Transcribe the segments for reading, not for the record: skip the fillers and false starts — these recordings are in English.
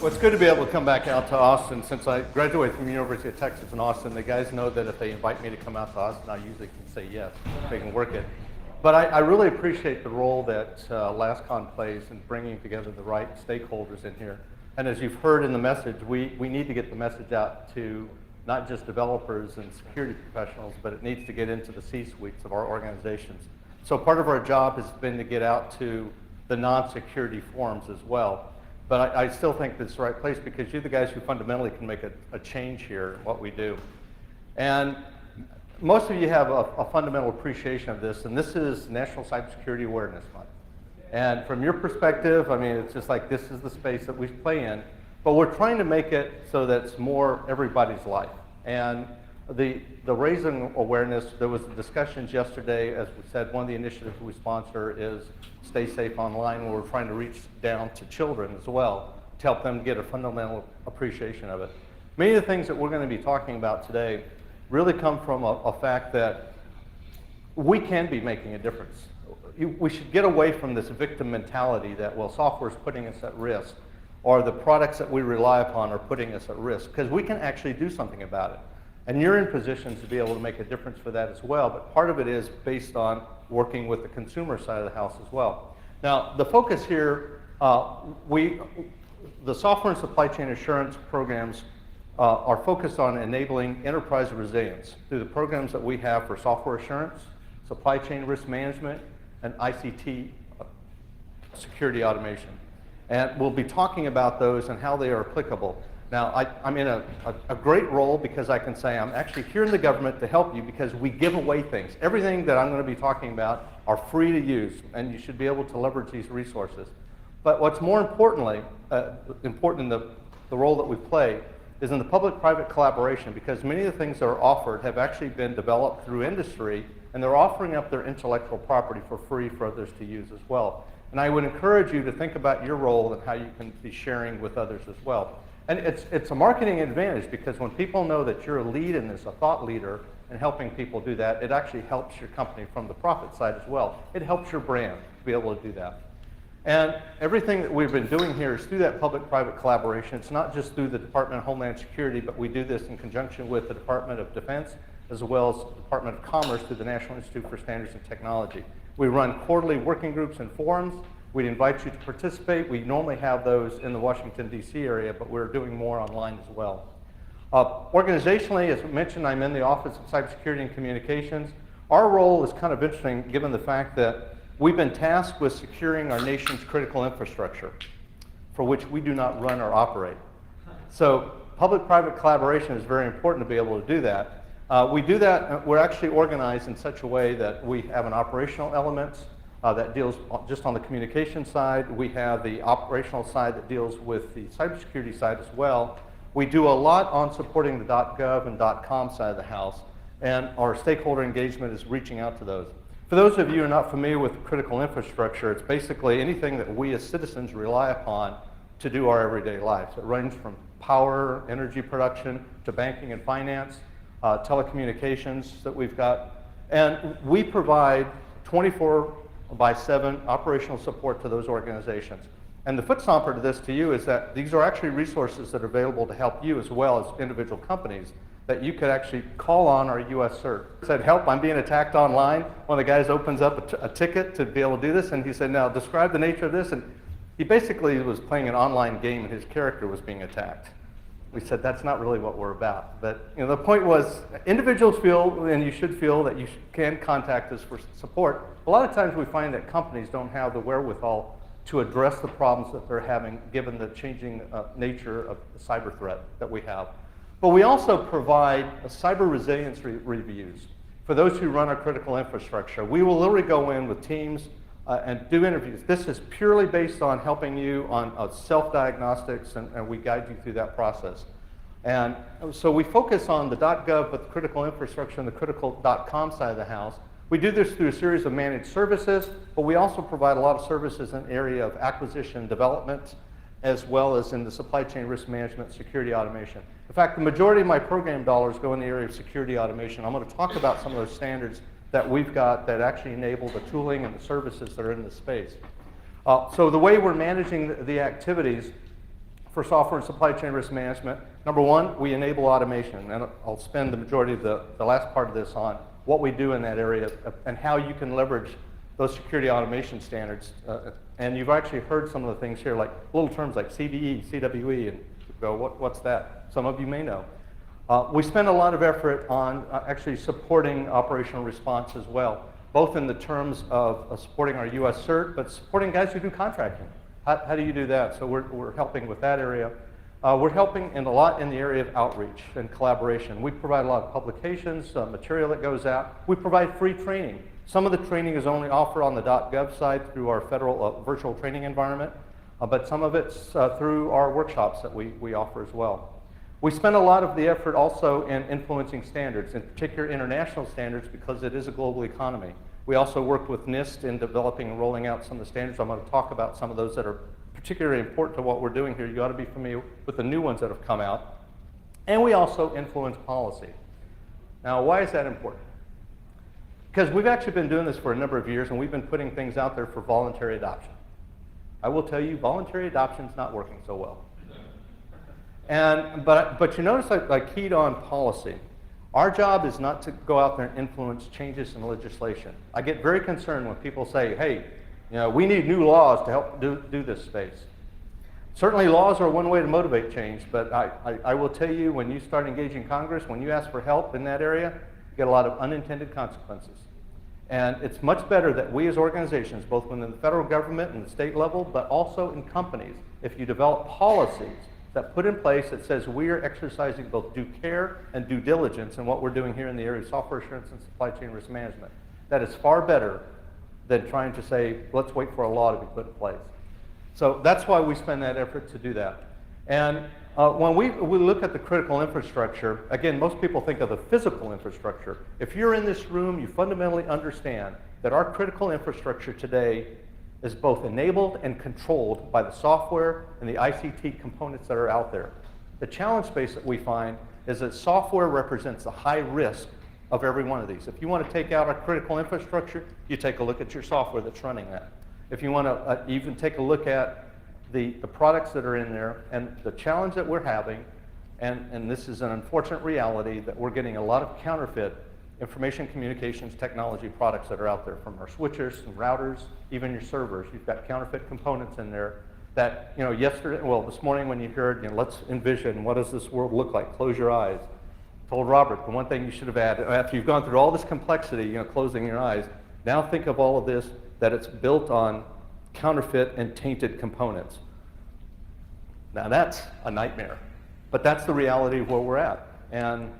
Well, it's good to be able to come back out to Austin. Since I graduated from the University of Texas in Austin, the guys know that if they invite me to come out to Austin, I usually can say yes, if they can work it. But I really appreciate the role that LASCON plays in bringing together the right stakeholders in here. And as you've heard in the message, we need to get the message out to not just developers and security professionals, but it needs to get into the C-suites of our organizations. So part of our job has been to get out to the non-security forums as well. But I still think that's the right place because you're the guys who fundamentally can make a change here in what we do. And most of you have a fundamental appreciation of this, and this is National Cybersecurity Awareness Month. And from your perspective, I mean, it's just like this is the space that we play in, but we're trying to make it so that it's more everybody's life. And the raising awareness, there was discussions yesterday, as we said, one of the initiatives we sponsor is Stay Safe Online, where we're trying to reach down to children as well to help them get a fundamental appreciation of it. Many of the things that we're going to be talking about today really come from a fact that we can be making a difference. We should get away from this victim mentality that, well, software is putting us at risk, or the products that we rely upon are putting us at risk, because we can actually do something about it. And you're in positions to be able to make a difference for that as well, but part of it is based on working with the consumer side of the house as well. Now, the focus here, the software and supply chain assurance programs are focused on enabling enterprise resilience through the programs that we have for software assurance, supply chain risk management, and ICT security automation. And we'll be talking about those and how they are applicable. Now, I'm in a great role because I can say I'm actually here in the government to help you because we give away things. Everything that I'm going to be talking about are free to use, and you should be able to leverage these resources. But what's more importantly, important in the role that we play is in the public-private collaboration, because many of the things that are offered have actually been developed through industry, and they're offering up their intellectual property for free for others to use as well. And I would encourage you to think about your role and how you can be sharing with others as well. And it's a marketing advantage because when people know that you're a lead in this, a thought leader, and helping people do that, it actually helps your company from the profit side as well. It helps your brand to be able to do that. And everything that we've been doing here is through that public-private collaboration. It's not just through the Department of Homeland Security, but we do this in conjunction with the Department of Defense, as well as the Department of Commerce through the National Institute for Standards and Technology. We run quarterly working groups and forums. We'd invite you to participate. We normally have those in the Washington, D.C. area, but we're doing more online as well. Organizationally, as mentioned, I'm in the Office of Cybersecurity and Communications. Our role is kind of interesting given the fact that we've been tasked with securing our nation's critical infrastructure, for which we do not run or operate. So public-private collaboration is very important to be able to do that. We do that, we're actually organized in such a way that we have an operational element that deals just on the communication side. We have the operational side that deals with the cybersecurity side as well. We do a lot on supporting the .gov and .com side of the house, and our stakeholder engagement is reaching out to those. For those of you who are not familiar with critical infrastructure, it's basically anything that we as citizens rely upon to do our everyday lives. It ranges from power, energy production, to banking and finance, telecommunications that we've got. And we provide 24/7 operational support to those organizations. And the foot stomper to this to you is that these are actually resources that are available to help you as well as individual companies that you could actually call on our US CERT. Said, help, I'm being attacked online. One of the guys opens up a ticket to be able to do this, and he said, now describe the nature of this. And he basically was playing an online game and his character was being attacked. We said, that's not really what we're about. But the point was, individuals feel, and you should feel, that you can contact us for support. A lot of times we find that companies don't have the wherewithal to address the problems that they're having given the changing nature of the cyber threat that we have. But we also provide cyber resilience reviews for those who run our critical infrastructure. We will literally go in with teams and do interviews. This is purely based on helping you on self-diagnostics, and we guide you through that process. And so we focus on the .gov, but the critical infrastructure and the critical .com side of the house. We do this through a series of managed services, but we also provide a lot of services in the area of acquisition development, as well as in the supply chain risk management, security automation. In fact, the majority of my program dollars go in the area of security automation. I'm going to talk about some of those standards that we've got that actually enable the tooling and the services that are in the space. So the way we're managing the activities, for software and supply chain risk management. Number one, we enable automation, and I'll spend the majority of the last part of this on what we do in that area and how you can leverage those security automation standards. And you've actually heard some of the things here, like little terms like CVE, CWE, and you go, what's that? Some of you may know. We spend a lot of effort on actually supporting operational response as well, both in the terms of supporting our US CERT, but supporting guys who do contracting. How do you do that? So we're helping with that area. We're helping a lot in the area of outreach and collaboration. We provide a lot of publications, material that goes out. We provide free training. Some of the training is only offered on the .gov side through our federal virtual training environment, but some of it's through our workshops that we offer as well. We spend a lot of the effort also in influencing standards, in particular international standards, because it is a global economy. We also work with NIST in developing and rolling out some of the standards. I'm going to talk about some of those that are particularly important to what we're doing here. You ought to be familiar with the new ones that have come out. And we also influence policy. Now, why is that important? Because we've actually been doing this for a number of years, and we've been putting things out there for voluntary adoption. I will tell you, voluntary adoption is not working so well. But you notice I keyed on policy. Our job is not to go out there and influence changes in legislation. I get very concerned when people say, hey, we need new laws to help do this space. Certainly laws are one way to motivate change, but I will tell you, when you start engaging Congress, when you ask for help in that area, you get a lot of unintended consequences. And it's much better that we as organizations, both within the federal government and the state level, but also in companies, if you develop policies that put in place that says we are exercising both due care and due diligence in what we're doing here in the area of software assurance and supply chain risk management. That is far better than trying to say, let's wait for a law to be put in place. So that's why we spend that effort to do that. And when we look at the critical infrastructure, again, most people think of the physical infrastructure. If you're in this room, you fundamentally understand that our critical infrastructure today is both enabled and controlled by the software and the ICT components that are out there. The challenge space that we find is that software represents the high risk of every one of these. If you want to take out our critical infrastructure, you take a look at your software that's running that. If you want to even take a look at the products that are in there, and the challenge that we're having, and this is an unfortunate reality, that we're getting a lot of counterfeit information communications technology products that are out there, from our switchers and routers, even your servers. You've got counterfeit components in there that, this morning when you heard, let's envision, what does this world look like? Close your eyes. Told Robert, the one thing you should have added, after you've gone through all this complexity, closing your eyes, now think of all of this, that it's built on counterfeit and tainted components. Now that's a nightmare, but that's the reality of where we're at. And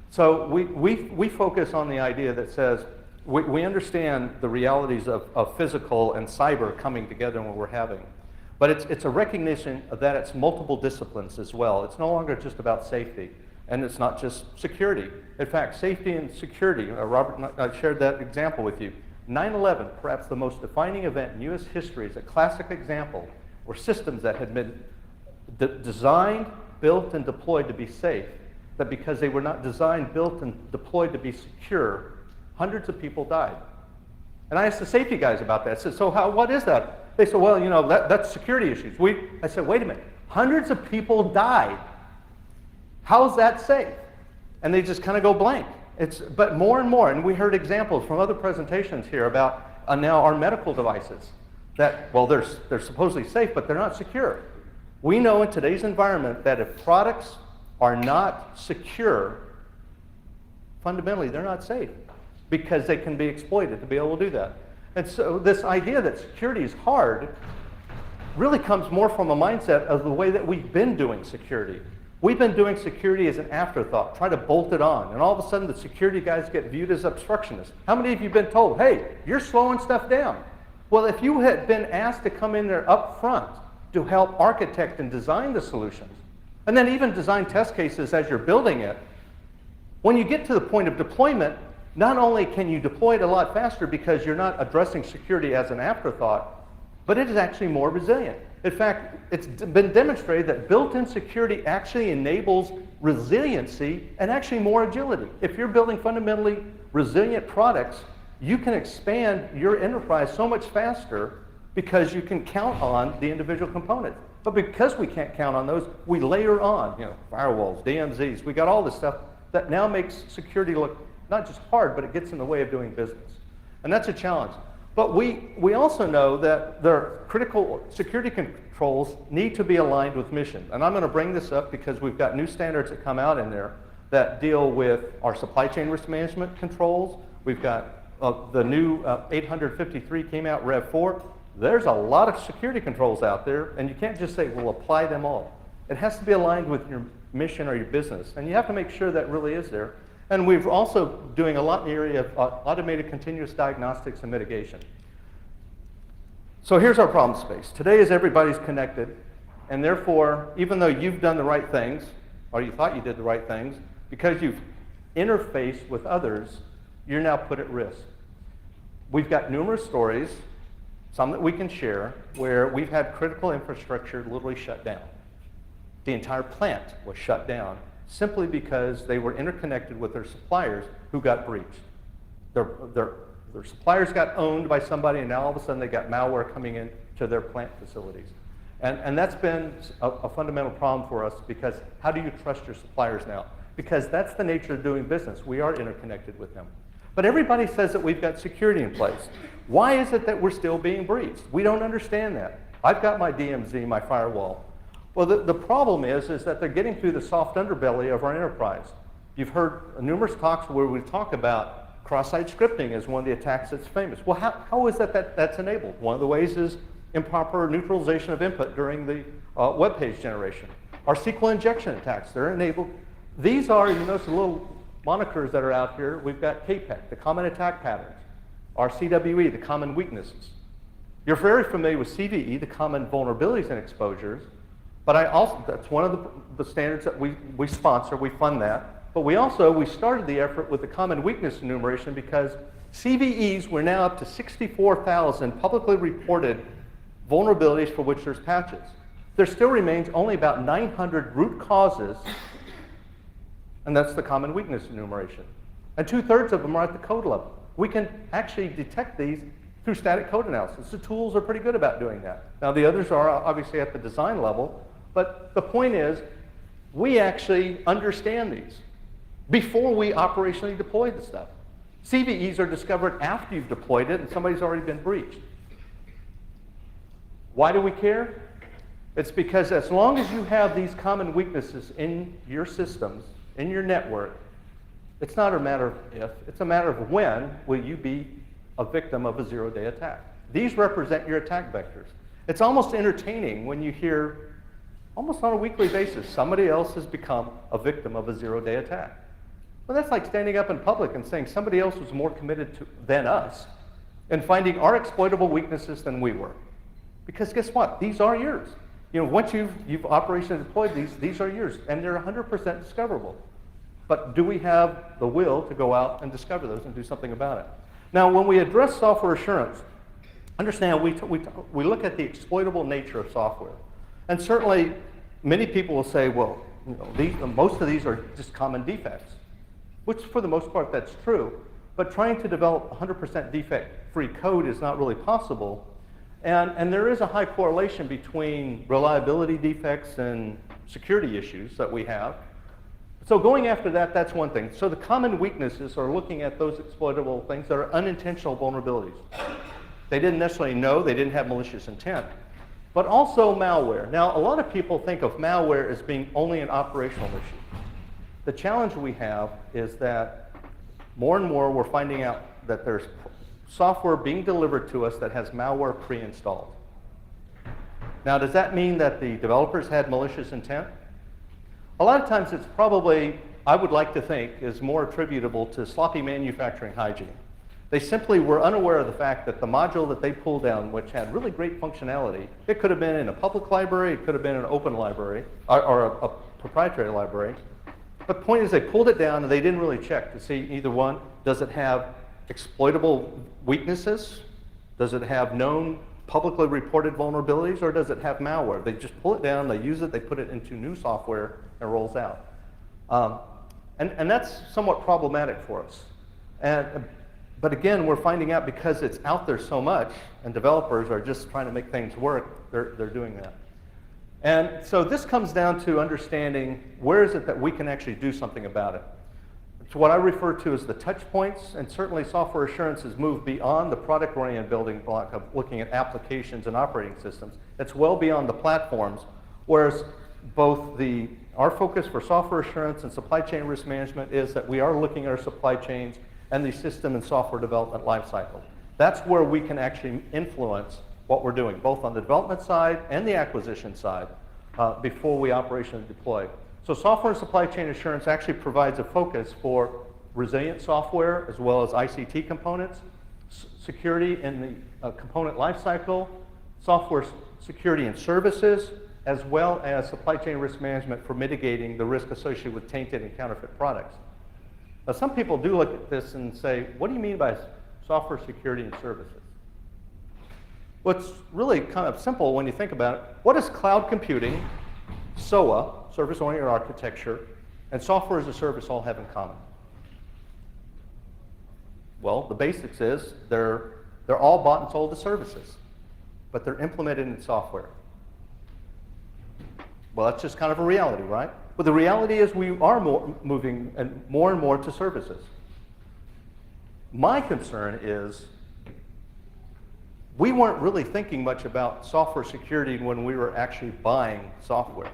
so we focus on the idea that says, we understand the realities of physical and cyber coming together when we're having. But it's a recognition that it's multiple disciplines as well. It's no longer just about safety, and it's not just security. In fact, safety and security, Robert and I shared that example with you. 9/11, perhaps the most defining event in US history, is a classic example where systems that had been designed, built, and deployed to be safe, that because they were not designed, built, and deployed to be secure, hundreds of people died. And I asked the safety guys about that. I said, so what is that? They said, well, that's security issues. I said, wait a minute, hundreds of people died. How's that safe? And they just kind of go blank. But more and more, and we heard examples from other presentations here about now our medical devices that, they're supposedly safe, but they're not secure. We know in today's environment that if products are not secure, fundamentally they're not safe, because they can be exploited to be able to do that. And so this idea that security is hard really comes more from a mindset of the way that we've been doing security. We've been doing security as an afterthought, try to bolt it on, and all of a sudden the security guys get viewed as obstructionists. How many of you have been told, hey, you're slowing stuff down? Well, if you had been asked to come in there up front to help architect and design the solutions, and then even design test cases as you're building it, when you get to the point of deployment, not only can you deploy it a lot faster because you're not addressing security as an afterthought, but it is actually more resilient. In fact, it's been demonstrated that built-in security actually enables resiliency and actually more agility. If you're building fundamentally resilient products, you can expand your enterprise so much faster because you can count on the individual components. But because we can't count on those, we layer on, firewalls, DMZs. We got all this stuff that now makes security look not just hard, but it gets in the way of doing business. And that's a challenge. But we also know that the critical security controls need to be aligned with mission. And I'm going to bring this up because we've got new standards that come out in there that deal with our supply chain risk management controls. We've got the new 853 came out, Rev 4. There's a lot of security controls out there, and you can't just say, well, apply them all. It has to be aligned with your mission or your business, and you have to make sure that really is there. And we're also doing a lot in the area of automated continuous diagnostics and mitigation. So here's our problem space. Today is everybody's connected, and therefore, even though you've done the right things, or you thought you did the right things, because you've interfaced with others, you're now put at risk. We've got numerous stories, some that we can share, where we've had critical infrastructure literally shut down. The entire plant was shut down simply because they were interconnected with their suppliers who got breached. Their suppliers got owned by somebody, and now all of a sudden they got malware coming in to their plant facilities. And that's been a fundamental problem for us, because how do you trust your suppliers now? Because that's the nature of doing business. We are interconnected with them. But everybody says that we've got security in place. Why is it that we're still being breached? We don't understand that. I've got my DMZ, my firewall. Well, the problem is that they're getting through the soft underbelly of our enterprise. You've heard numerous talks where we talk about cross-site scripting as one of the attacks that's famous. Well, how is that's enabled? One of the ways is improper neutralization of input during the web page generation. Our SQL injection attacks, they're enabled. These are, you notice the little monikers that are out here. We've got KPEC, the common attack patterns. Our CWE, the common weaknesses. You're very familiar with CVE, the common vulnerabilities and exposures. But that's one of the standards that we sponsor, we fund that. But we started the effort with the common weakness enumeration, because CVEs were now up to 64,000 publicly reported vulnerabilities for which there's patches. There still remains only about 900 root causes, and that's the common weakness enumeration. And 2/3 of them are at the code level. We can actually detect these through static code analysis. The tools are pretty good about doing that. Now, the others are obviously at the design level, but the point is, we actually understand these before we operationally deploy the stuff. CVEs are discovered after you've deployed it and somebody's already been breached. Why do we care? It's because as long as you have these common weaknesses in your systems, in your network, it's not a matter of if, it's a matter of when will you be a victim of a zero-day attack. These represent your attack vectors. It's almost entertaining when you hear, almost on a weekly basis, somebody else has become a victim of a zero-day attack. Well, that's like standing up in public and saying somebody else was more committed than us and finding our exploitable weaknesses than we were. Because guess what? These are yours. Once you've operationally deployed these are yours, and they're 100% discoverable. But do we have the will to go out and discover those and do something about it? Now, when we address software assurance, understand we look at the exploitable nature of software. And certainly, many people will say, well, most of these are just common defects, which for the most part, that's true. But trying to develop 100% defect-free code is not really possible. And there is a high correlation between reliability defects and security issues that we have. So going after that, that's one thing. So the common weaknesses are looking at those exploitable things that are unintentional vulnerabilities. They didn't necessarily know, they didn't have malicious intent. But also malware. Now, a lot of people think of malware as being only an operational issue. The challenge we have is that more and more we're finding out that there's software being delivered to us that has malware pre-installed. Now, does that mean that the developers had malicious intent? A lot of times it's probably, I would like to think, is more attributable to sloppy manufacturing hygiene. They simply were unaware of the fact that the module that they pulled down, which had really great functionality, it could have been in a public library, it could have been an open library, or a proprietary library. But the point is they pulled it down and they didn't really check to see either one, does it have exploitable weaknesses? Does it have known publicly reported vulnerabilities, or does it have malware? They just pull it down, they use it, they put it into new software, and it rolls out. And that's somewhat problematic for us. But again, we're finding out because it's out there so much, and developers are just trying to make things work, they're doing that. And so this comes down to understanding where is it that we can actually do something about it. It's what I refer to as the touch points, and certainly software assurance has moved beyond the product-oriented building block of looking at applications and operating systems. It's well beyond the platforms, whereas both our focus for software assurance and supply chain risk management is that we are looking at our supply chains and the system and software development lifecycle. That's where we can actually influence what we're doing, both on the development side and the acquisition side, before we operationally deploy. So software and supply chain assurance actually provides a focus for resilient software as well as ICT components, security in the component lifecycle, software security and services, as well as supply chain risk management for mitigating the risk associated with tainted and counterfeit products. Now, some people do look at this and say, what do you mean by software security and services? Well, it's really kind of simple when you think about it. What does cloud computing, SOA, service-oriented architecture, and software as a service all have in common? Well, the basics is they're all bought and sold as services, but they're implemented in software. Well, that's just kind of a reality, right? But the reality is we are moving and more to services. My concern is we weren't really thinking much about software security when we were actually buying software.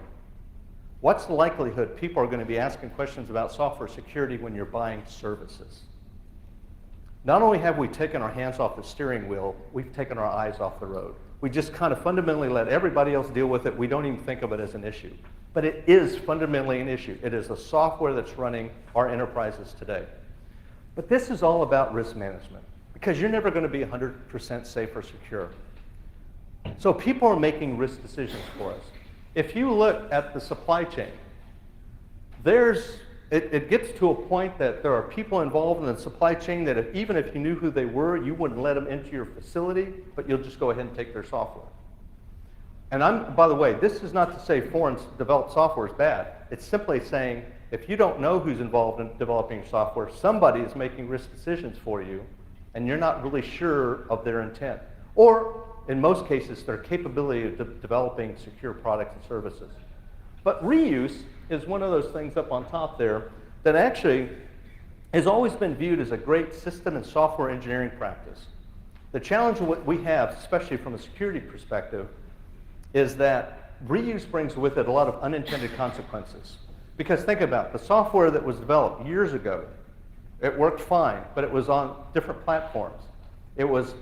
What's the likelihood people are going to be asking questions about software security when you're buying services? Not only have we taken our hands off the steering wheel, we've taken our eyes off the road. We just kind of fundamentally let everybody else deal with it. We don't even think of it as an issue. But it is fundamentally an issue. It is the software that's running our enterprises today. But this is all about risk management, because you're never going to be 100% safe or secure. So people are making risk decisions for us. If you look at the supply chain, it gets to a point that there are people involved in the supply chain that even if you knew who they were, you wouldn't let them into your facility, but you'll just go ahead and take their software. And by the way, this is not to say foreign developed software is bad. It's simply saying if you don't know who's involved in developing software, somebody is making risk decisions for you, and you're not really sure of their intent. Or, in most cases, their capability of developing secure products and services. But reuse is one of those things up on top there that actually has always been viewed as a great system and software engineering practice. The challenge what we have, especially from a security perspective, is that reuse brings with it a lot of unintended consequences. Because think about it, the software that was developed years ago, it worked fine, but it was on different platforms. It was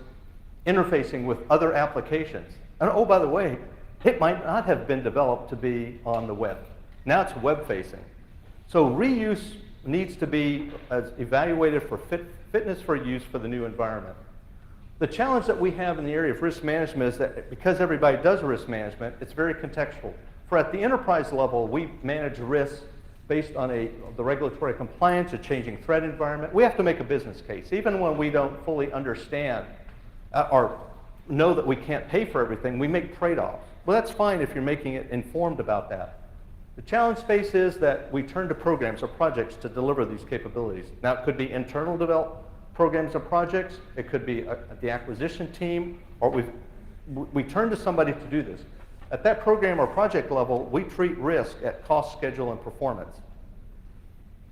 interfacing with other applications. And oh, by the way, it might not have been developed to be on the web. Now it's web-facing. So reuse needs to be evaluated for fitness for use for the new environment. The challenge that we have in the area of risk management is that because everybody does risk management, it's very contextual. For at the enterprise level, we manage risk based on the regulatory compliance, a changing threat environment. We have to make a business case. Even when we don't fully understand or know that we can't pay for everything, we make trade-offs. Well, that's fine if you're making it informed about that. The challenge space is that we turn to programs or projects to deliver these capabilities. Now, it could be internal developed programs or projects. It could be the acquisition team, or we turn to somebody to do this. At that program or project level, we treat risk at cost, schedule, and performance.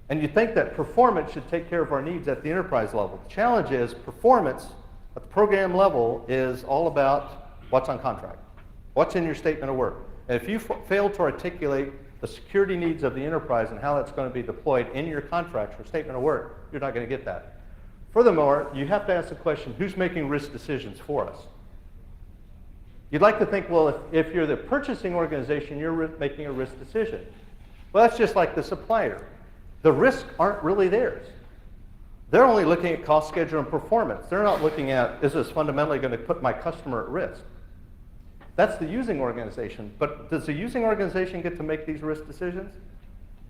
And you think that performance should take care of our needs at the enterprise level. The challenge is performance at the program level is all about what's on contract, what's in your statement of work. And if you fail to articulate the security needs of the enterprise and how that's going to be deployed in your contracts or statement of work, you're not going to get that. Furthermore, you have to ask the question, who's making risk decisions for us? You'd like to think, well, if you're the purchasing organization, you're making a risk decision. Well, that's just like the supplier. The risks aren't really theirs. They're only looking at cost, schedule, and performance. They're not looking at, is this fundamentally going to put my customer at risk? That's the using organization. But does the using organization get to make these risk decisions?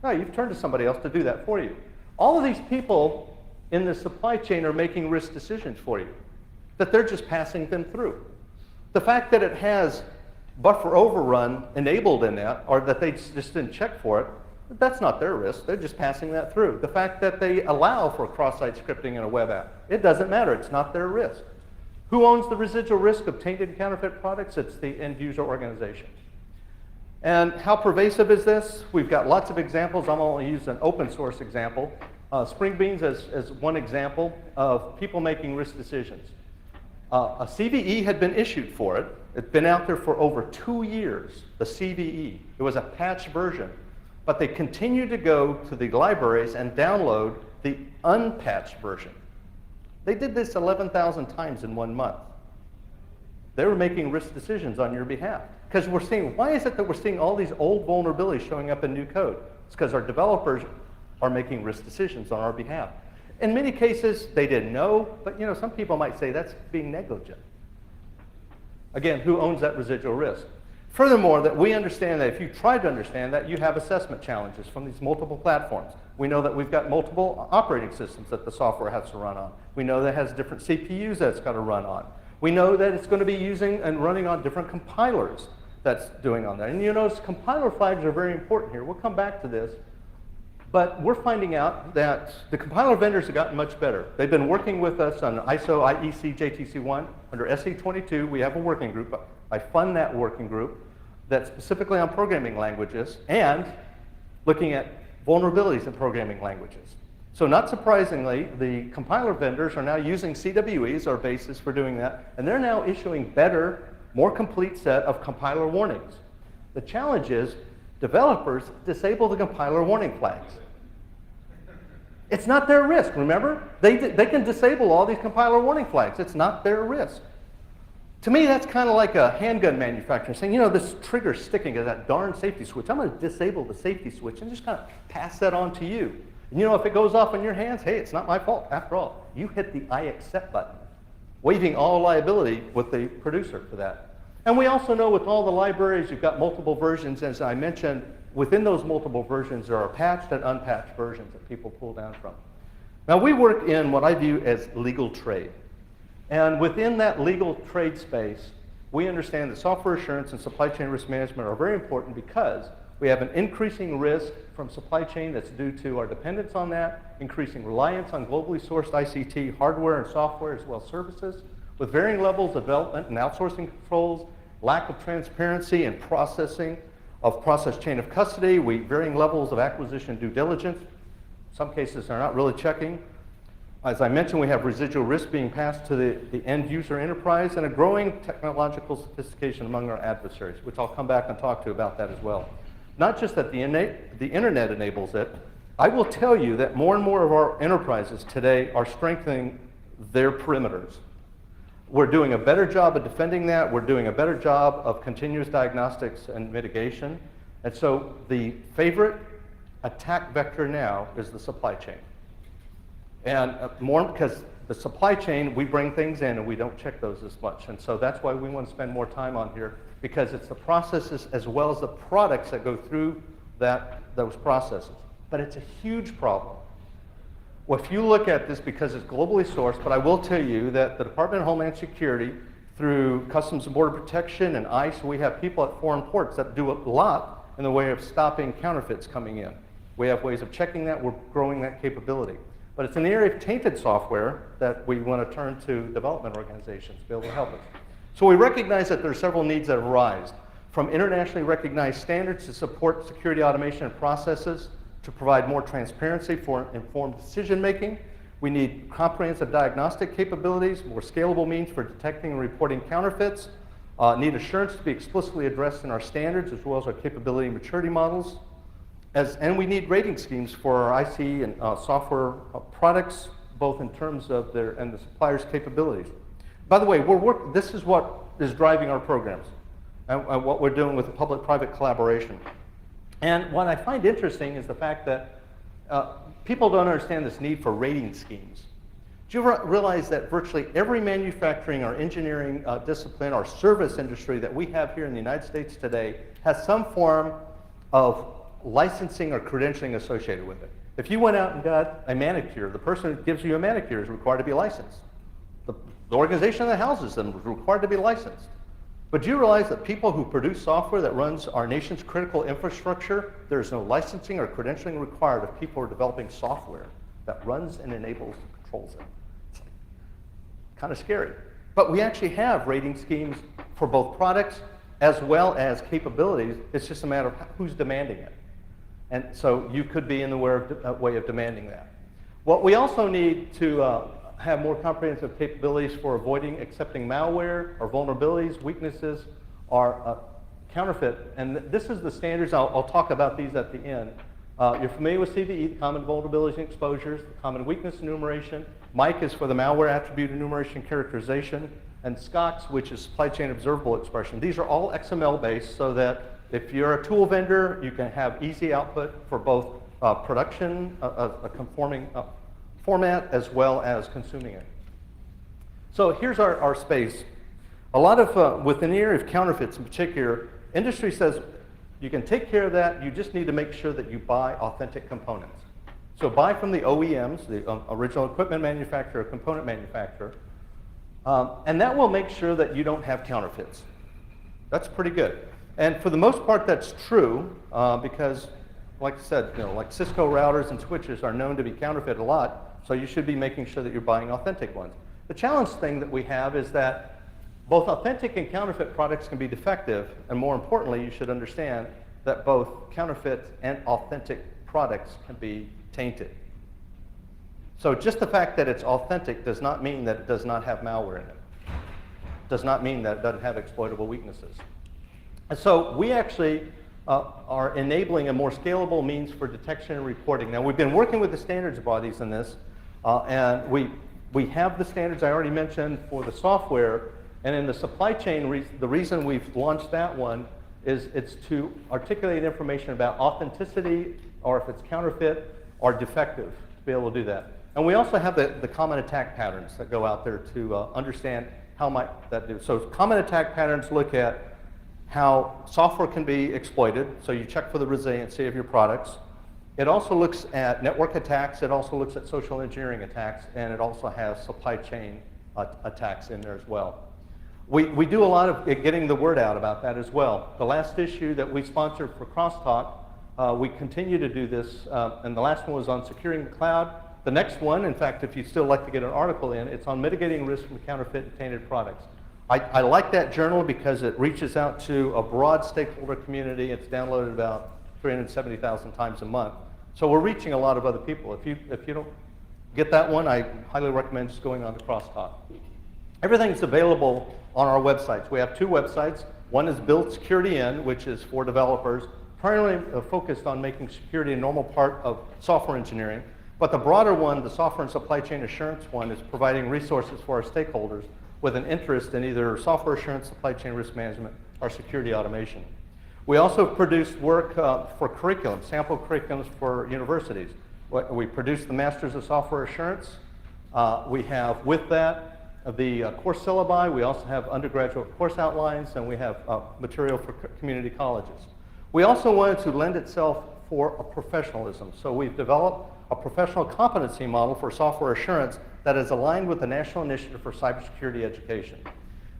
No, you've turned to somebody else to do that for you. All of these people in the supply chain are making risk decisions for you, that they're just passing them through. The fact that it has buffer overrun enabled in that, or that they just didn't check for it, That's not their risk. They're just passing that through. The fact that they allow for cross-site scripting in a web app, it doesn't matter. It's not their risk. Who owns the residual risk of tainted and counterfeit products? It's the end user organization. And how pervasive is this? We've got lots of examples. I'm only using an open source example. Spring Beans as one example of people making risk decisions. A CVE had been issued for it. It's been out there for over 2 years, the CVE. It was a patched version. But they continued to go to the libraries and download the unpatched version. They did this 11,000 times in 1 month. They were making risk decisions on your behalf. Because we're seeing, why is it that we're seeing all these old vulnerabilities showing up in new code? It's because our developers are making risk decisions on our behalf. In many cases, they didn't know, but some people might say that's being negligent. Again, who owns that residual risk? Furthermore, that we understand that if you try to understand that, you have assessment challenges from these multiple platforms. We know that we've got multiple operating systems that the software has to run on. We know that it has different CPUs that it's got to run on. We know that it's going to be using and running on different compilers that's doing on that. And you notice compiler flags are very important here. We'll come back to this. But we're finding out that the compiler vendors have gotten much better. They've been working with us on ISO IEC JTC1. Under SE22, we have a working group. I fund that working group that's specifically on programming languages and looking at vulnerabilities in programming languages. So not surprisingly, the compiler vendors are now using CWE as our basis for doing that, and they're now issuing better, more complete set of compiler warnings. The challenge is developers disable the compiler warning flags. It's not their risk, remember? They can disable all these compiler warning flags. It's not their risk. To me, that's kind of like a handgun manufacturer saying, this trigger's sticking to that darn safety switch. I'm going to disable the safety switch and just kind of pass that on to you. And if it goes off in your hands, hey, it's not my fault. After all, you hit the I accept button, waiving all liability with the producer for that. And we also know with all the libraries, you've got multiple versions. As I mentioned, within those multiple versions, there are patched and unpatched versions that people pull down from. Now, we work in what I view as legal trade. And within that legal trade space, we understand that software assurance and supply chain risk management are very important because we have an increasing risk from supply chain that's due to our dependence on that, increasing reliance on globally sourced ICT hardware and software as well as services, with varying levels of development and outsourcing controls, lack of transparency and processing of process chain of custody, varying levels of acquisition due diligence. In some cases, they're not really checking. As I mentioned, we have residual risk being passed to the end user enterprise and a growing technological sophistication among our adversaries, which I'll come back and talk to about that as well. Not just that the internet enables it, I will tell you that more and more of our enterprises today are strengthening their perimeters. We're doing a better job of defending that. We're doing a better job of continuous diagnostics and mitigation. And so the favorite attack vector now is the supply chain. And more because the supply chain, we bring things in and we don't check those as much. And so that's why we want to spend more time on here, because it's the processes as well as the products that go through those processes. But it's a huge problem. Well, if you look at this, because it's globally sourced, but I will tell you that the Department of Homeland Security, through Customs and Border Protection and ICE, we have people at foreign ports that do a lot in the way of stopping counterfeits coming in. We have ways of checking that. We're growing that capability. But it's an area of tainted software that we want to turn to development organizations to be able to help us. So we recognize that there are several needs that arise, from internationally recognized standards to support security automation and processes, to provide more transparency for informed decision making. We need comprehensive diagnostic capabilities, more scalable means for detecting and reporting counterfeits, need assurance to be explicitly addressed in our standards as well as our capability and maturity models. And we need rating schemes for our IC and software products, both in terms of the supplier's capabilities. By the way, this is what is driving our programs and what we're doing with the public-private collaboration. And what I find interesting is the fact that people don't understand this need for rating schemes. Do you realize that virtually every manufacturing or engineering discipline or service industry that we have here in the United States today has some form of licensing or credentialing associated with it? If you went out and got a manicure, the person who gives you a manicure is required to be licensed. The organization that houses them is required to be licensed. But do you realize that people who produce software that runs our nation's critical infrastructure, there's no licensing or credentialing required if people are developing software that runs and enables and controls it? It's kind of scary. But we actually have rating schemes for both products as well as capabilities. It's just a matter of who's demanding it. And so you could be in the way of demanding that. What we also need to have more comprehensive capabilities for avoiding accepting malware or vulnerabilities, weaknesses, or counterfeit. And this is the standards. I'll talk about these at the end. You're familiar with CVE, the common vulnerabilities and exposures, the common weakness enumeration. MIC is for the malware attribute enumeration characterization. And SCOX, which is supply chain observable expression. These are all XML based so that if you're a tool vendor, you can have easy output for both production, a conforming format, as well as consuming it. So here's our space. A lot of, within the area of counterfeits in particular, industry says you can take care of that, you just need to make sure that you buy authentic components. So buy from the OEMs, the original equipment manufacturer, component manufacturer, and that will make sure that you don't have counterfeits. That's pretty good. And for the most part, that's true because, like I said, like Cisco routers and switches are known to be counterfeit a lot, so you should be making sure that you're buying authentic ones. The challenge thing that we have is that both authentic and counterfeit products can be defective, and more importantly, you should understand that both counterfeit and authentic products can be tainted. So just the fact that it's authentic does not mean that it does not have malware in it. Does not mean that it doesn't have exploitable weaknesses. And so we actually are enabling a more scalable means for detection and reporting. Now, we've been working with the standards bodies in this, and we have the standards I already mentioned for the software, and in the supply chain, the reason we've launched that one is it's to articulate information about authenticity, or if it's counterfeit or defective, to be able to do that. And we also have the common attack patterns that go out there to understand how might that do. So common attack patterns look at how software can be exploited, so you check for the resiliency of your products. It also looks at network attacks, it also looks at social engineering attacks, and it also has supply chain attacks in there as well. We do a lot of getting the word out about that as well. The last issue that we sponsored for Crosstalk, we continue to do this, and the last one was on securing the cloud. The next one, in fact, if you'd still like to get an article in, it's on mitigating risk from counterfeit and tainted products. I like that journal because it reaches out to a broad stakeholder community. It's downloaded about 370,000 times a month. So we're reaching a lot of other people. If you don't get that one, I highly recommend just going on to Crosstalk. Everything's available on our websites. We have two websites. One is Build Security In, which is for developers, primarily focused on making security a normal part of software engineering. But the broader one, the Software and Supply Chain Assurance one, is providing resources for our stakeholders with an interest in either software assurance, supply chain risk management, or security automation. We also produce work for curriculum, sample curriculums for universities. We produce the Masters of Software Assurance. We have, with that, the course syllabi. We also have undergraduate course outlines, and we have material for community colleges. We also wanted to lend itself for a professionalism. So we've developed a professional competency model for software assurance that is aligned with the National Initiative for Cybersecurity Education.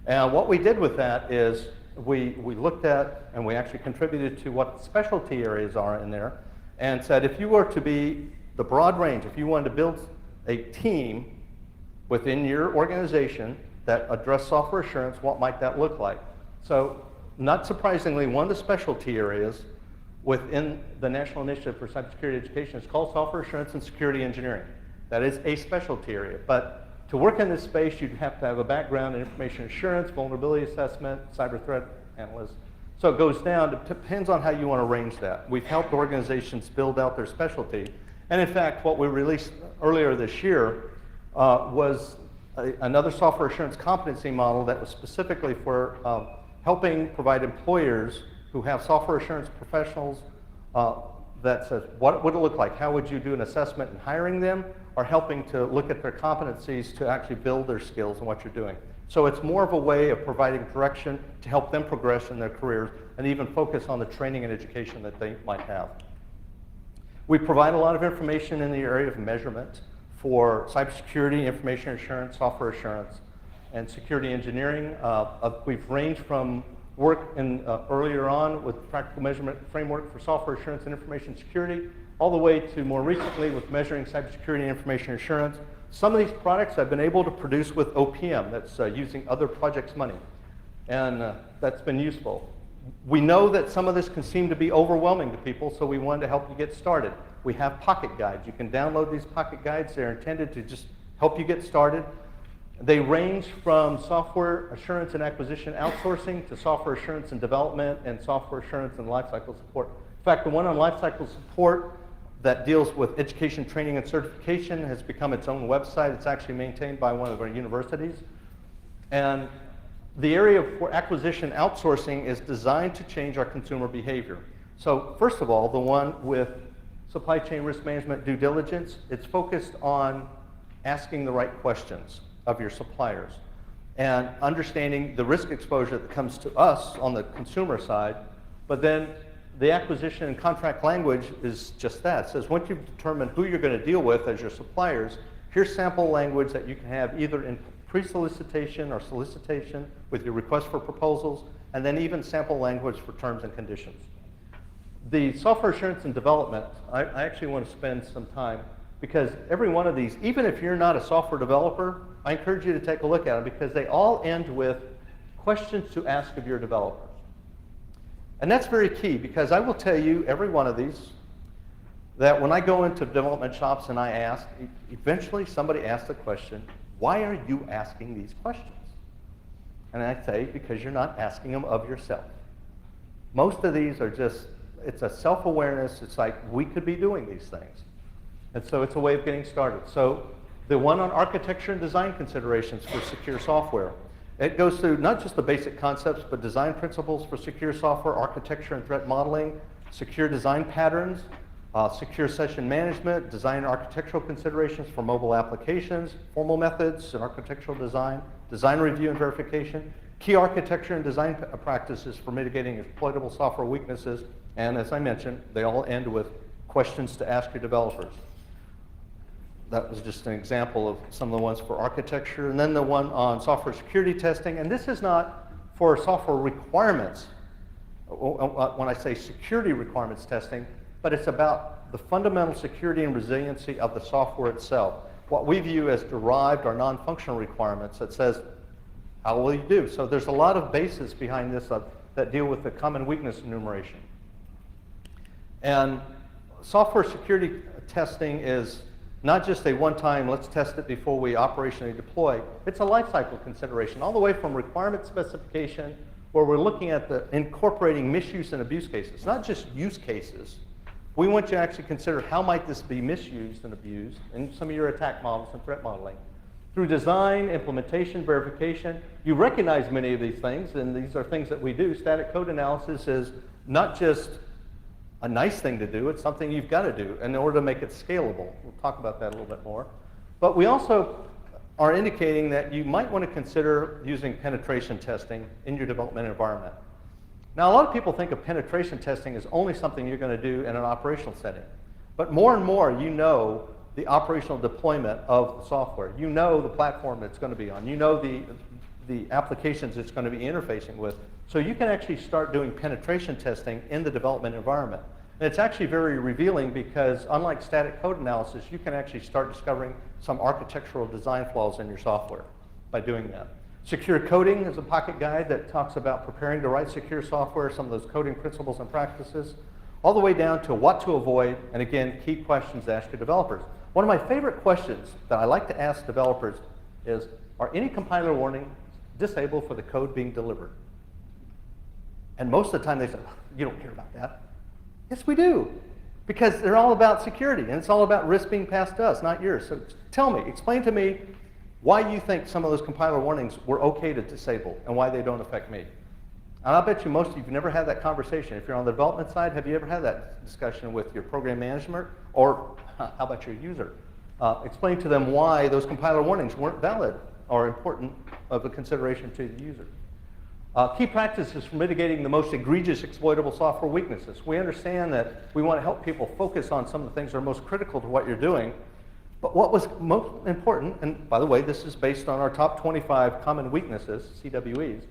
And what we did with that is we looked at, and we actually contributed to what specialty areas are in there, and said if you were to be the broad range, if you wanted to build a team within your organization that addressed software assurance, what might that look like? So not surprisingly, one of the specialty areas within the National Initiative for Cybersecurity Education is called Software Assurance and Security Engineering. That is a specialty area. But to work in this space, you'd have to have a background in information assurance, vulnerability assessment, cyber threat analyst. So it goes down, it depends on how you want to arrange that. We've helped organizations build out their specialty. And in fact, what we released earlier this year was another software assurance competency model that was specifically for helping provide employers who have software assurance professionals that says, what would it look like? How would you do an assessment in hiring them, or helping to look at their competencies to actually build their skills and what you're doing? So it's more of a way of providing direction to help them progress in their careers and even focus on the training and education that they might have. We provide a lot of information in the area of measurement for cybersecurity, information assurance, software assurance. and security engineering. We've ranged from work earlier on with practical measurement framework for software assurance and information security, all the way to more recently with measuring cybersecurity and information assurance. Some of these products I've been able to produce with OPM, that's using other projects' money, and that's been useful. We know that some of this can seem to be overwhelming to people, so we wanted to help you get started. We have pocket guides. You can download these pocket guides. They're intended to just help you get started. They range from software assurance and acquisition outsourcing to software assurance and development and software assurance and lifecycle support. In fact, the one on lifecycle support that deals with education, training, and certification has become its own website. It's actually maintained by one of our universities. And the area for acquisition outsourcing is designed to change our consumer behavior. So first of all, the one with supply chain risk management due diligence, it's focused on asking the right questions of your suppliers and understanding the risk exposure that comes to us on the consumer side. But then the acquisition and contract language is just that. It says once you've determined who you're going to deal with as your suppliers, here's sample language that you can have either in pre-solicitation or solicitation with your request for proposals, and then even sample language for terms and conditions. The software assurance and development, I actually want to spend some time, because every one of these, even if you're not a software developer, I encourage you to take a look at them because they all end with questions to ask of your developers. And that's very key because I will tell you, every one of these, that when I go into development shops and I ask, eventually somebody asks the question, why are you asking these questions? And I say, because you're not asking them of yourself. Most of these are just, it's a self-awareness. It's like, we could be doing these things. And so it's a way of getting started. So the one on architecture and design considerations for secure software, it goes through not just the basic concepts, but design principles for secure software, architecture and threat modeling, secure design patterns, secure session management, design and architectural considerations for mobile applications, formal methods and architectural design, design review and verification, key architecture and design practices for mitigating exploitable software weaknesses, and as I mentioned, they all end with questions to ask your developers. That was just an example of some of the ones for architecture, and then the one on software security testing, and this is not for software requirements, when I say security requirements testing, but it's about the fundamental security and resiliency of the software itself. What we view as derived or non-functional requirements that says, how will you do? So there's a lot of bases behind this that deal with the common weakness enumeration. And software security testing is not just a one-time, let's test it before we operationally deploy. It's a lifecycle consideration, all the way from requirement specification, where we're looking at the incorporating misuse and abuse cases, not just use cases. We want you to actually consider how might this be misused and abused in some of your attack models and threat modeling. Through design, implementation, verification, you recognize many of these things, and these are things that we do. Static code analysis is not just a nice thing to do, it's something you've got to do in order to make it scalable. We'll talk about that a little bit more. But we also are indicating that you might want to consider using penetration testing in your development environment. Now, a lot of people think of penetration testing as only something you're going to do in an operational setting. But more and more, you know the operational deployment of the software. You know the platform it's going to be on. You know the applications it's going to be interfacing with. So you can actually start doing penetration testing in the development environment. And it's actually very revealing because unlike static code analysis, you can actually start discovering some architectural design flaws in your software by doing that. Secure coding is a pocket guide that talks about preparing to write secure software, some of those coding principles and practices, all the way down to what to avoid, and again, key questions to ask your developers. One of my favorite questions that I like to ask developers is, are any compiler warnings disabled for the code being delivered? And most of the time they say, you don't care about that. Yes, we do, because they're all about security, and it's all about risk being passed to us, not yours. So tell me, explain to me why you think some of those compiler warnings were okay to disable and why they don't affect me. And I'll bet you most of you have never had that conversation. If you're on the development side, have you ever had that discussion with your program management, or how about your user? Explain to them why those compiler warnings weren't valid or important of a consideration to the user. Key practices for mitigating the most egregious exploitable software weaknesses. We understand that we want to help people focus on some of the things that are most critical to what you're doing. But what was most important, and by the way, this is based on our top 25 common weaknesses, CWEs,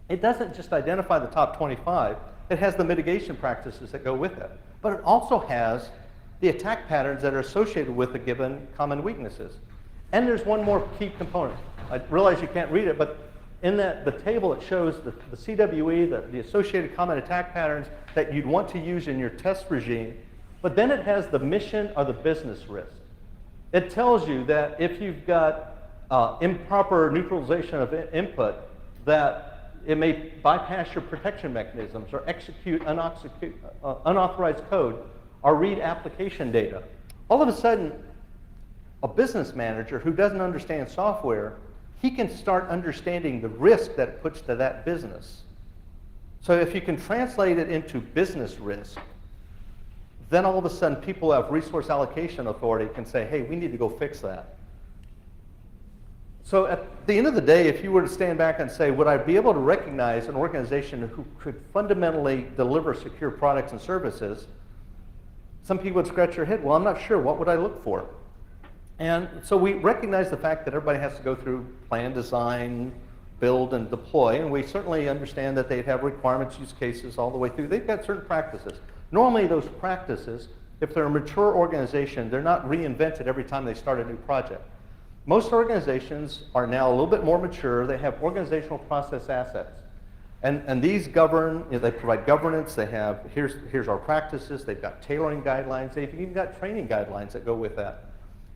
it doesn't just identify the top 25, it has the mitigation practices that go with it. But it also has the attack patterns that are associated with the given common weaknesses. And there's one more key component. I realize you can't read it, but in the table it shows the CWE, the associated common attack patterns that you'd want to use in your test regime, but then it has the mission or the business risk. It tells you that if you've got improper neutralization of input, that it may bypass your protection mechanisms or execute unauthorized code or read application data. All of a sudden, a business manager who doesn't understand software, he can start understanding the risk that it puts to that business. So if you can translate it into business risk, then all of a sudden people who have resource allocation authority can say, hey, we need to go fix that. So at the end of the day, if you were to stand back and say, would I be able to recognize an organization who could fundamentally deliver secure products and services, some people would scratch their head, well, I'm not sure, what would I look for? And so we recognize the fact that everybody has to go through plan, design, build, and deploy, and we certainly understand that they'd have requirements, use cases all the way through. They've got certain practices. Normally those practices, if they're a mature organization, they're not reinvented every time they start a new project. Most organizations are now a little bit more mature. They have organizational process assets. And these govern, they provide governance, they have, here's our practices, they've got tailoring guidelines, they've even got training guidelines that go with that.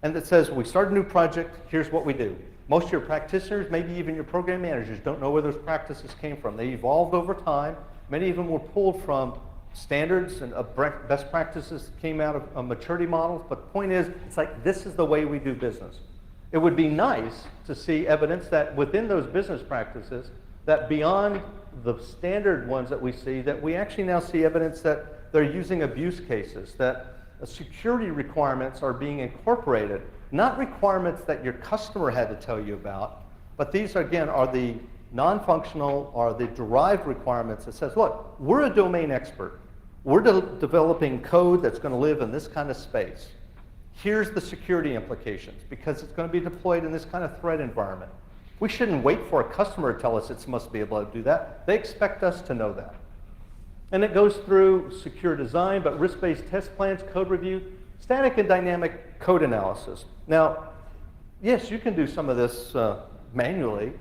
And it says, we start a new project, here's what we do. Most of your practitioners, maybe even your program managers, don't know where those practices came from. They evolved over time. Many of them were pulled from standards and best practices that came out of maturity models. But the point is, it's like, this is the way we do business. It would be nice to see evidence that within those business practices, that beyond the standard ones that we see, that we actually now see evidence that they're using abuse cases, that security requirements are being incorporated, not requirements that your customer had to tell you about, but these, again, are the non-functional or the derived requirements that says, look, we're a domain expert. We're developing code that's going to live in this kind of space. Here's the security implications, because it's going to be deployed in this kind of threat environment. We shouldn't wait for a customer to tell us it must be able to do that. They expect us to know that. And it goes through secure design, but risk-based test plans, code review, static and dynamic code analysis. Now, yes, you can do some of this manually,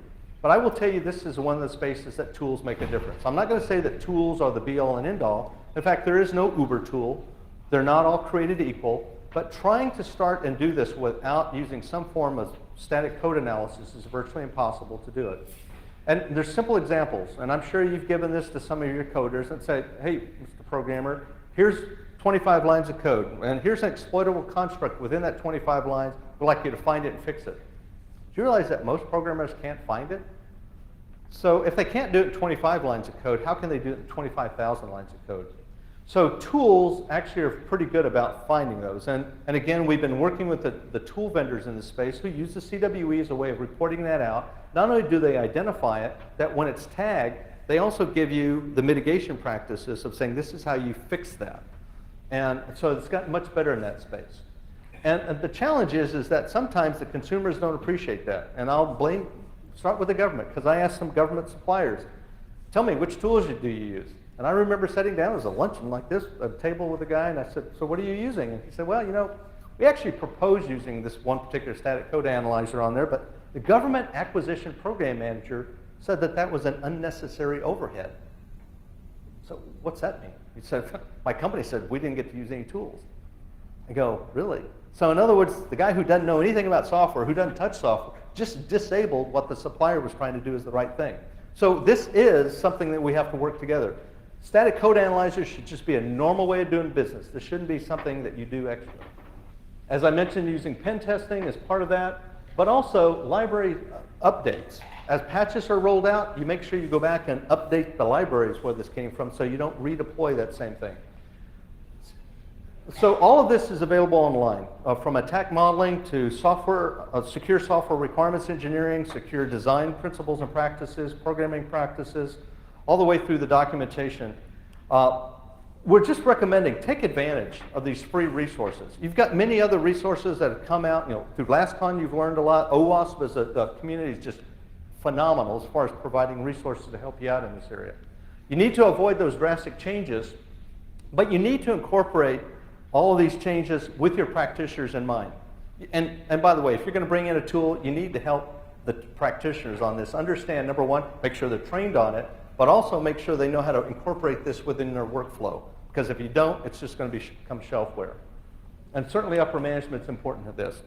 but I will tell you this is one of the spaces that tools make a difference. I'm not going to say that tools are the be-all and end-all. In fact, there is no Uber tool. They're not all created equal. But trying to start and do this without using some form of static code analysis is virtually impossible to do it. And there's simple examples, and I'm sure you've given this to some of your coders and say, hey, Mr. Programmer, here's 25 lines of code, and here's an exploitable construct within that 25 lines. We'd like you to find it and fix it. Do you realize that most programmers can't find it? So if they can't do it in 25 lines of code, how can they do it in 25,000 lines of code? So tools actually are pretty good about finding those. And again, we've been working with the tool vendors in this space who use the CWE as a way of reporting that out. Not only do they identify it, that when it's tagged, they also give you the mitigation practices of saying this is how you fix that. And so it's gotten much better in that space. And the challenge is that sometimes the consumers don't appreciate that. And I'll start with the government, because I asked some government suppliers, tell me, which tools do you use? And I remember sitting down as a luncheon like this, a table with a guy, and I said, so what are you using? And he said, well, you know, we actually proposed using this one particular static code analyzer on there, but the government acquisition program manager said that that was an unnecessary overhead. So what's that mean? He said, my company said we didn't get to use any tools. I go, really? So in other words, the guy who doesn't know anything about software, who doesn't touch software, just disabled what the supplier was trying to do as the right thing. So this is something that we have to work together. Static code analyzers should just be a normal way of doing business. This shouldn't be something that you do extra. As I mentioned, using pen testing is part of that, but also library updates. As patches are rolled out, you make sure you go back and update the libraries where this came from so you don't redeploy that same thing. So all of this is available online, from attack modeling to software, secure software requirements engineering, secure design principles and practices, programming practices, all the way through the documentation. we're just recommending take advantage of these free resources. You've got many other resources that have come out, through LASCON you've learned a lot. OWASP as a community is just phenomenal as far as providing resources to help you out in this area. You need to avoid those drastic changes, but you need to incorporate all of these changes with your practitioners in mind. And by the way, if you're going to bring in a tool, you need to help the practitioners on this. Understand, number one, make sure they're trained on it, but also make sure they know how to incorporate this within their workflow. Because if you don't, it's just going to become shelfware. And certainly upper management's important to this.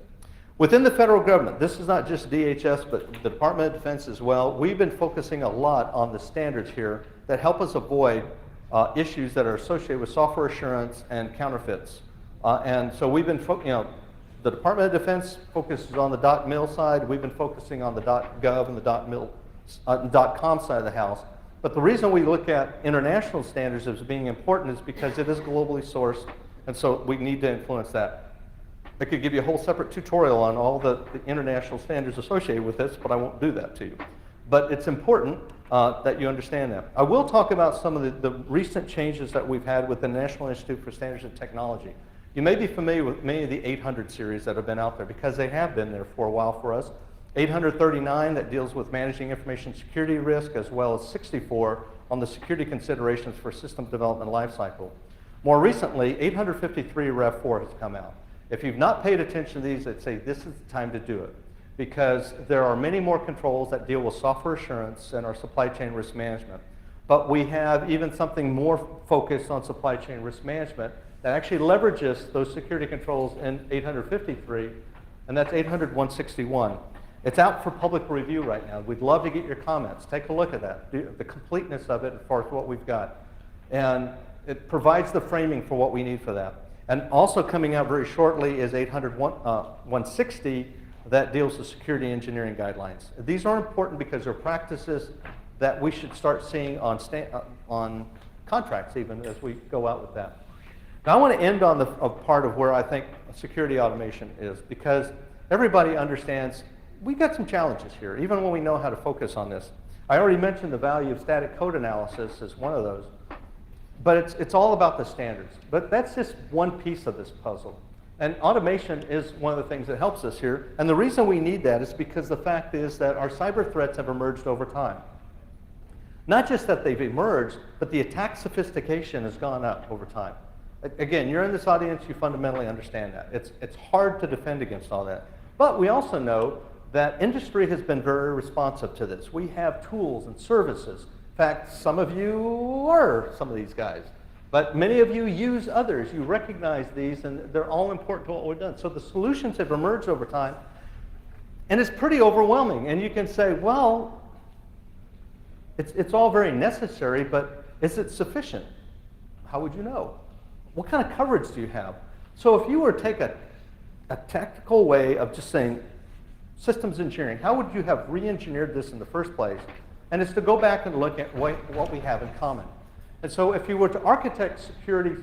Within the federal government, this is not just DHS, but the Department of Defense as well, we've been focusing a lot on the standards here that help us avoid issues that are associated with software assurance and counterfeits. And so we've been, the Department of Defense focuses on the .mil side. We've been focusing on the .gov and the .com side of the house. But the reason we look at international standards as being important is because it is globally sourced, and so we need to influence that. I could give you a whole separate tutorial on all the international standards associated with this, but I won't do that to you. But it's important that you understand that. I will talk about some of the recent changes that we've had with the National Institute for Standards and Technology. You may be familiar with many of the 800 series that have been out there because they have been there for a while for us. 839 that deals with managing information security risk, as well as 64 on the security considerations for system development lifecycle. More recently, 853 Rev 4 has come out. If you've not paid attention to these, I'd say this is the time to do it, because there are many more controls that deal with software assurance and our supply chain risk management. But we have even something more focused on supply chain risk management that actually leverages those security controls in 853, and that's 800-161. It's out for public review right now. We'd love to get your comments. Take a look at that, the completeness of it as far as what we've got. And it provides the framing for what we need for that. And also coming out very shortly is 800-160 that deals with security engineering guidelines. These are important because they're practices that we should start seeing on contracts even as we go out with that. Now I want to end on a part of where I think security automation is, because everybody understands we've got some challenges here, even when we know how to focus on this. I already mentioned the value of static code analysis as one of those, but it's all about the standards. But that's just one piece of this puzzle. And automation is one of the things that helps us here. And the reason we need that is because the fact is that our cyber threats have emerged over time. Not just that they've emerged, but the attack sophistication has gone up over time. Again, you're in this audience, you fundamentally understand that. It's hard to defend against all that. But we also know that industry has been very responsive to this. We have tools and services. In fact, some of you are some of these guys. But many of you use others. You recognize these, and they're all important to what we've done. So the solutions have emerged over time, and it's pretty overwhelming. And you can say, well, it's all very necessary, but is it sufficient? How would you know? What kind of coverage do you have? So if you were to take a tactical way of just saying systems engineering, how would you have re-engineered this in the first place? And it's to go back and look at what we have in common. And so if you were to architect security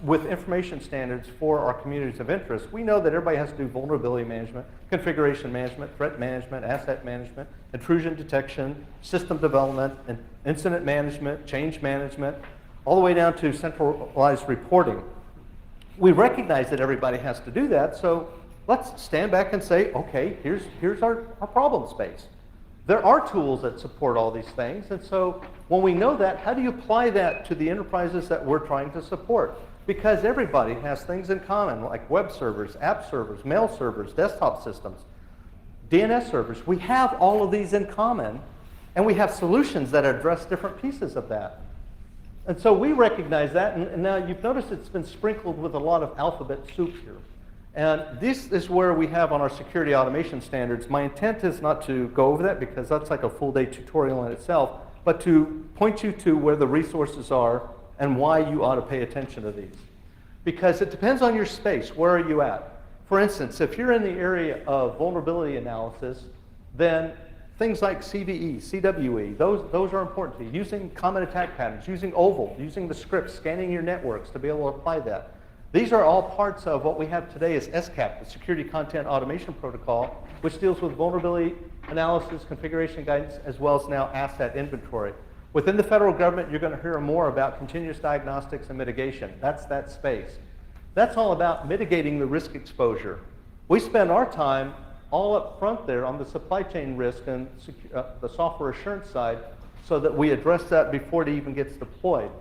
with information standards for our communities of interest, we know that everybody has to do vulnerability management, configuration management, threat management, asset management, intrusion detection, system development, and incident management, change management, all the way down to centralized reporting. We recognize that everybody has to do that, so let's stand back and say, okay, here's our problem space. There are tools that support all these things, and so when we know that, how do you apply that to the enterprises that we're trying to support? Because everybody has things in common, like web servers, app servers, mail servers, desktop systems, DNS servers. We have all of these in common, and we have solutions that address different pieces of that. And so we recognize that, and now you've noticed it's been sprinkled with a lot of alphabet soup here. And this is where we have on our security automation standards. My intent is not to go over that because that's like a full day tutorial in itself, but to point you to where the resources are and why you ought to pay attention to these. Because it depends on your space. Where are you at? For instance, if you're in the area of vulnerability analysis, then things like CVE, CWE, those are important to you. Using common attack patterns, using OVAL, using the scripts, scanning your networks to be able to apply that. These are all parts of what we have today as SCAP, the Security Content Automation Protocol, which deals with vulnerability analysis, configuration guidance, as well as now asset inventory. Within the federal government, you're going to hear more about continuous diagnostics and mitigation. That's that space. That's all about mitigating the risk exposure. We spend our time all up front there on the supply chain risk and the software assurance side so that we address that before it even gets deployed.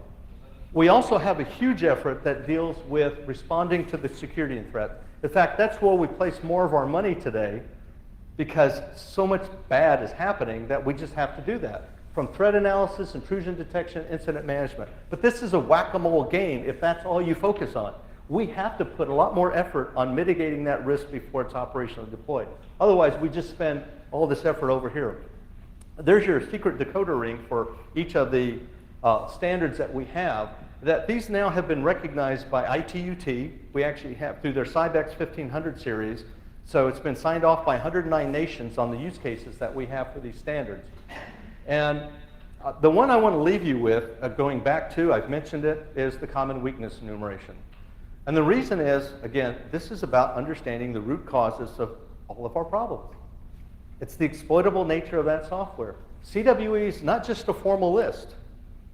We also have a huge effort that deals with responding to the security and threat. In fact, that's where we place more of our money today because so much bad is happening that we just have to do that. From threat analysis, intrusion detection, incident management. But this is a whack-a-mole game if that's all you focus on. We have to put a lot more effort on mitigating that risk before it's operationally deployed. Otherwise, we just spend all this effort over here. There's your secret decoder ring for each of the standards that we have, that these now have been recognized by ITUT. We actually have through their Cybex 1500 series. So it's been signed off by 109 nations on the use cases that we have for these standards. And the one I want to leave you with, going back to, I've mentioned it, is the common weakness enumeration. And the reason is, again, this is about understanding the root causes of all of our problems. It's the exploitable nature of that software. CWE is not just a formal list,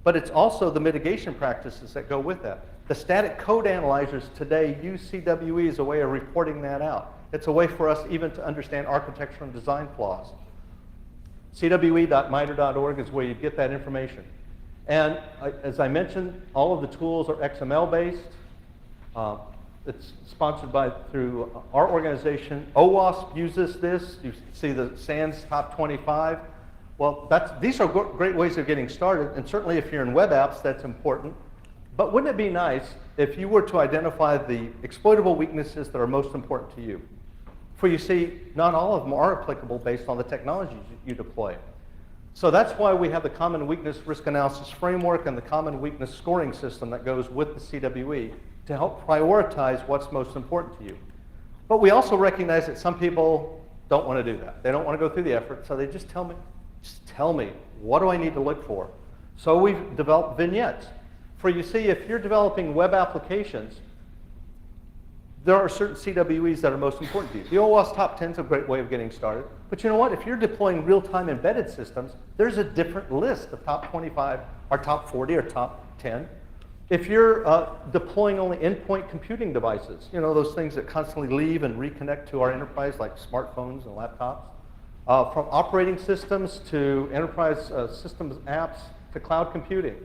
but it's also the mitigation practices that go with that. The static code analyzers today use CWE as a way of reporting that out. It's a way for us even to understand architecture and design flaws. CWE.MITRE.org is where you get that information. And as I mentioned, all of the tools are XML-based. It's sponsored through our organization. OWASP uses this. You see the SANS top 25. Well, these are great ways of getting started, and certainly if you're in web apps, that's important. But wouldn't it be nice if you were to identify the exploitable weaknesses that are most important to you? For you see, not all of them are applicable based on the technologies you deploy. So that's why we have the Common Weakness Risk Analysis Framework and the Common Weakness Scoring System that goes with the CWE to help prioritize what's most important to you. But we also recognize that some people don't want to do that. They don't want to go through the effort, so they just tell me, what do I need to look for? So we've developed vignettes. For you see, if you're developing web applications, there are certain CWEs that are most important to you. The OWASP top 10 is a great way of getting started. But you know what? If you're deploying real-time embedded systems, there's a different list of top 25, or top 40, or top 10. If you're deploying only endpoint computing devices, you know, those things that constantly leave and reconnect to our enterprise, like smartphones and laptops, from operating systems to enterprise systems apps to cloud computing.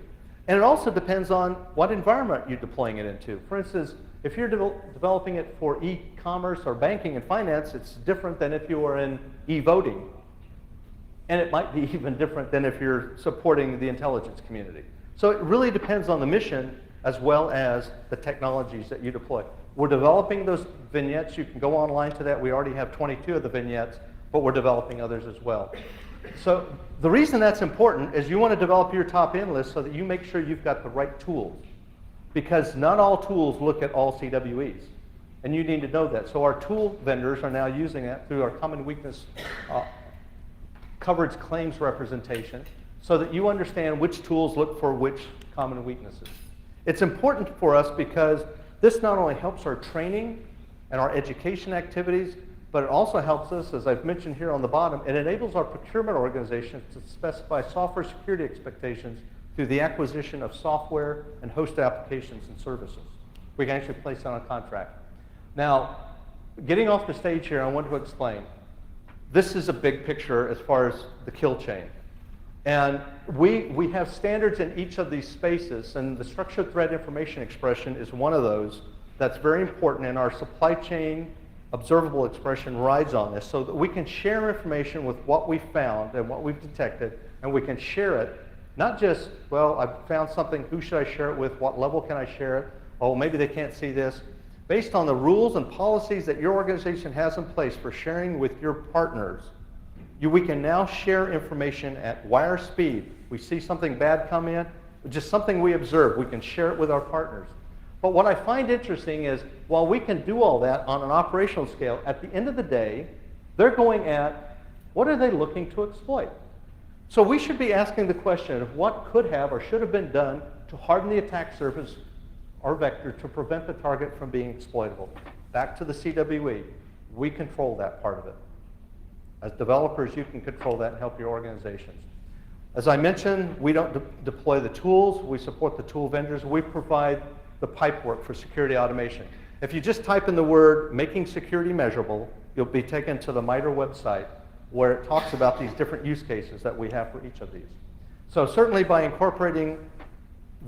And it also depends on what environment you're deploying it into. For instance, if you're developing it for e-commerce or banking and finance, it's different than if you are in e-voting. And it might be even different than if you're supporting the intelligence community. So it really depends on the mission as well as the technologies that you deploy. We're developing those vignettes. You can go online to that. We already have 22 of the vignettes, but we're developing others as well. So the reason that's important is you want to develop your top end list so that you make sure you've got the right tools. Because not all tools look at all CWEs. And you need to know that. So our tool vendors are now using that through our common weakness coverage claims representation so that you understand which tools look for which common weaknesses. It's important for us because this not only helps our training and our education activities, but it also helps us, as I've mentioned here on the bottom, it enables our procurement organizations to specify software security expectations through the acquisition of software and hosted applications and services. We can actually place that on a contract. Now, getting off the stage here, I want to explain. This is a big picture as far as the kill chain. And we have standards in each of these spaces, and the structured threat information expression is one of those that's very important, and our supply chain observable expression rides on this so that we can share information with what we found and what we've detected, and we can share it. Not just, well, I found something, who should I share it with? What level can I share it? Oh, maybe they can't see this. Based on the rules and policies that your organization has in place for sharing with your partners, we can now share information at wire speed. We see something bad come in, just something we observe, we can share it with our partners. But what I find interesting is, while we can do all that on an operational scale, at the end of the day, they're going at, what are they looking to exploit? So we should be asking the question of what could have or should have been done to harden the attack surface or vector to prevent the target from being exploitable. Back to the CWE, we control that part of it. As developers, you can control that and help your organizations. As I mentioned, we don't deploy the tools, we support the tool vendors, we provide the pipework for security automation. If you just type in the word making security measurable, you'll be taken to the MITRE website where it talks about these different use cases that we have for each of these. So certainly by incorporating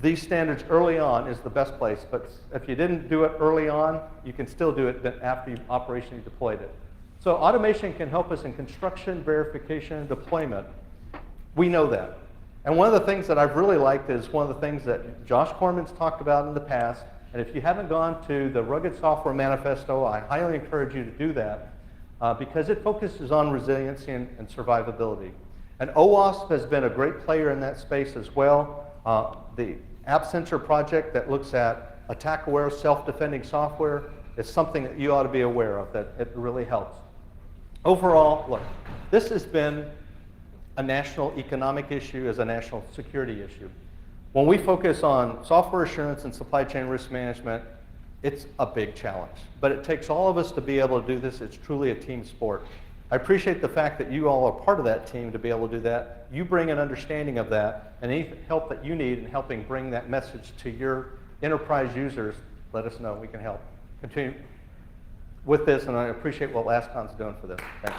these standards early on is the best place, but if you didn't do it early on, you can still do it after you've operationally deployed it. So automation can help us in construction, verification, and deployment. We know that. And one of the things that I've really liked is one of the things that Josh Corman's talked about in the past, and if you haven't gone to the Rugged Software Manifesto, I highly encourage you to do that because it focuses on resiliency and survivability. And OWASP has been a great player in that space as well. The App Sensor project that looks at attack-aware, self-defending software is something that you ought to be aware of, that it really helps. Overall, look, this has been a national economic issue as a national security issue. When we focus on software assurance and supply chain risk management, it's a big challenge. But it takes all of us to be able to do this. It's truly a team sport. I appreciate the fact that you all are part of that team to be able to do that. You bring an understanding of that, and any help that you need in helping bring that message to your enterprise users, let us know. We can help. Continue with this, and I appreciate what LASCON's doing for this. Thanks.